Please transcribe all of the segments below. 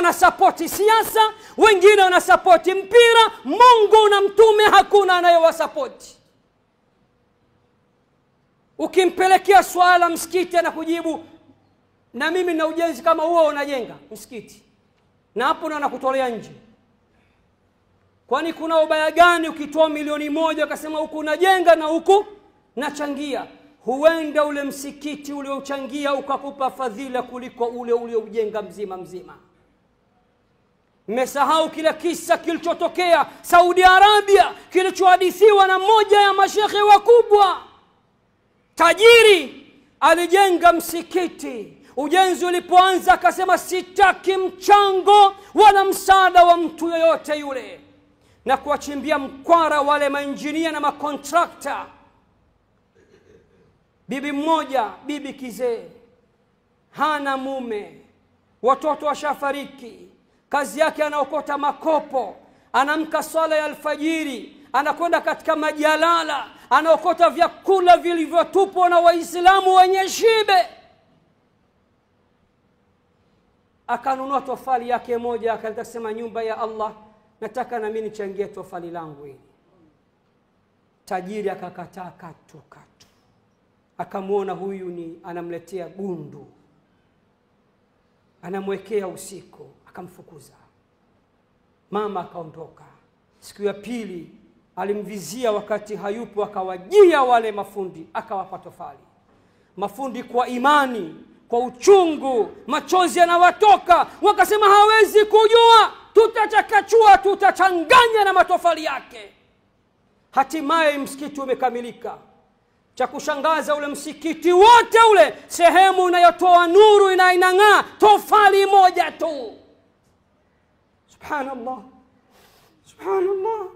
wanasapoti siasa, wengine wanasapoti mpira. Mungu na mtume hakuna anayewasapoti. Ukimpelekea swala msikiti na kujibu, na mimi na ujenzi kama huo unajenga msikiti, na hapo ndo nakutolea nje. Kwani kuna ubaya gani ukitoa milioni 1 ukasema huku unajenga na huku nachangia? Huenda ule msikiti ule uchangia ukakupa fadhila kuliko ule ujenga mzima mzima. Mmesahau kila kisa kilichotokea Saudi Arabia, kilichohadithiwa na mmoja ya mashekhe wakubwa. Tajiri alijenga msikiti. Ujenzi ulipoanza akasema sitaki mchango wala msaada wa mtu yoyote yule, na kuwachimbia mkwara wale mainjinia na makontrakta. Bibi mmoja, bibi kizee, hana mume, watoto washafariki, kazi yake anaokota makopo, anamka swala ya alfajiri, anakwenda katika majalala, anaokota vyakula vilivyotupwa na Waislamu wenye shibe. Akanunua tofali yake moja, akasema nyumba ya Allah, nataka na mimi nichangie tofali langu hili. Tajiri akakataa katu. Akamuona huyu ni anamletea gundu, anamwekea usiku, akamfukuza. Mama akaondoka. Siku ya pili alimvizia wakati hayupo, akawajia wale mafundi, akawapa tofali. Mafundi kwa imani, kwa uchungu, machozi yanawatoka, wakasema hawezi kujua, tutachakachua, tutachanganya na matofali yake. Hatimaye msikiti umekamilika. Cha kushangaza, ule msikiti wote ule, sehemu inayotoa nuru inang'aa, tofali moja tu. Subhanallah, subhanallah,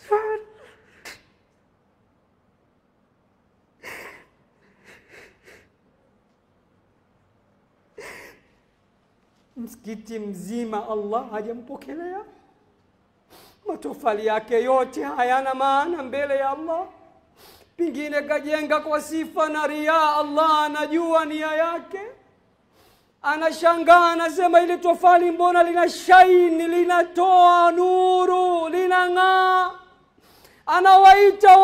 subhanallah. Msikiti mzima Allah hajampokelea. Matofali yake yote hayana maana mbele ya Allah. Pengine kajenga kwa sifa na ria, Allah anajua nia yake. Anashangaa, anasema ile tofali mbona lina shaini, linatoa nuru, linang'aa. Anawaita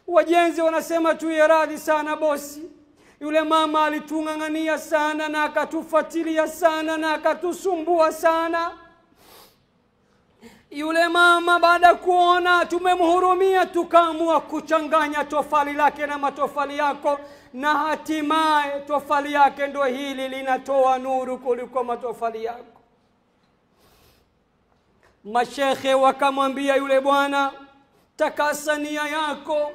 wajenzi wanasema tuwe radhi sana bosi. Yule mama alitungangania sana na akatufuatilia sana na akatusumbua sana. Yule mama baada kuona tumemhurumia, tukaamua kuchanganya tofali lake na matofali yako, na hatimaye tofali yake ndio hili linatoa nuru kuliko matofali yako. Mashekhe wakamwambia yule bwana, takasa nia yako,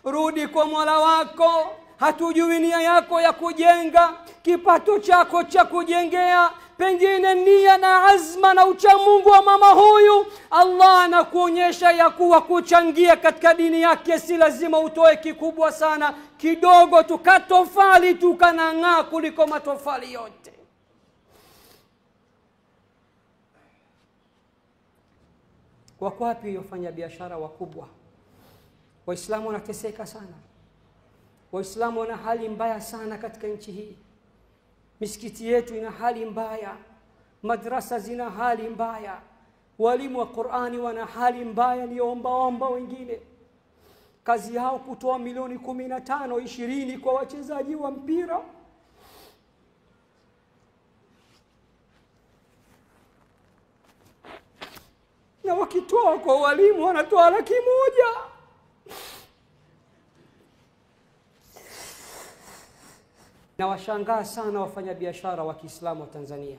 rudi kwa Mola wako. Hatujui nia yako ya kujenga, kipato chako cha kujengea, pengine nia na azma na uchamungu wa mama huyu. Allah anakuonyesha ya kuwa kuchangia katika dini yake si lazima utoe kikubwa sana, kidogo tu, katofali tu kanang'aa kuliko matofali yote. Wako wapi wafanya biashara wakubwa? Waislamu wanateseka sana. Waislamu wana hali mbaya sana katika nchi hii. Misikiti yetu ina hali mbaya, madrasa zina hali mbaya, walimu wa Qur'ani wana hali mbaya, ni omba wengine. Kazi yao kutoa milioni 15, 20 kwa wachezaji wa mpira. Na wakitoa kwa walimu wanatoa 100,000. Na washangaa sana wafanya biashara wa Kiislamu wa Tanzania.